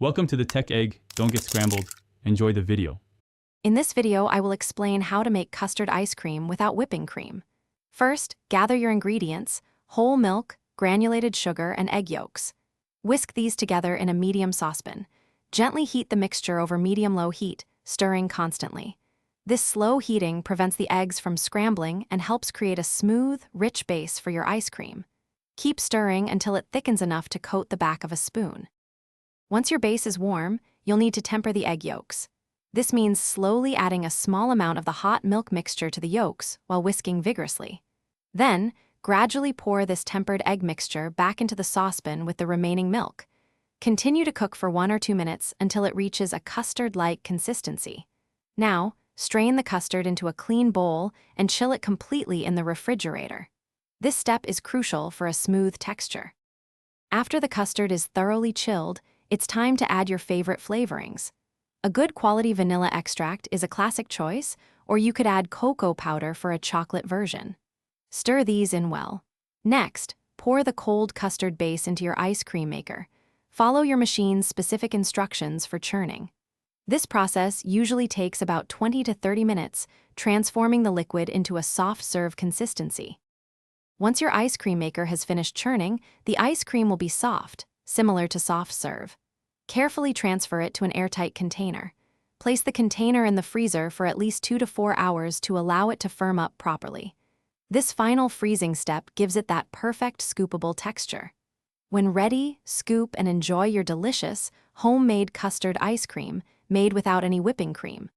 Welcome to the Tech Egg. Don't get scrambled. Enjoy the video. In this video, I will explain how to make custard ice cream without whipping cream. First, gather your ingredients: whole milk, granulated sugar, and egg yolks. Whisk these together in a medium saucepan. Gently heat the mixture over medium-low heat, stirring constantly. This slow heating prevents the eggs from scrambling and helps create a smooth, rich base for your ice cream. Keep stirring until it thickens enough to coat the back of a spoon. Once your base is warm, you'll need to temper the egg yolks. This means slowly adding a small amount of the hot milk mixture to the yolks while whisking vigorously. Then, gradually pour this tempered egg mixture back into the saucepan with the remaining milk. Continue to cook for 1 or 2 minutes until it reaches a custard-like consistency. Now, strain the custard into a clean bowl and chill it completely in the refrigerator. This step is crucial for a smooth texture. After the custard is thoroughly chilled, it's time to add your favorite flavorings. A good quality vanilla extract is a classic choice, or you could add cocoa powder for a chocolate version. Stir these in well. Next, pour the cold custard base into your ice cream maker. Follow your machine's specific instructions for churning. This process usually takes about 20 to 30 minutes, transforming the liquid into a soft serve consistency. Once your ice cream maker has finished churning, the ice cream will be soft, similar to soft serve. Carefully transfer it to an airtight container. Place the container in the freezer for at least 2 to 4 hours to allow it to firm up properly. This final freezing step gives it that perfect scoopable texture. When ready, scoop and enjoy your delicious, homemade custard ice cream made without any whipping cream.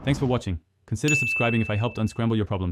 Thanks for watching. Consider subscribing if I helped unscramble your problems.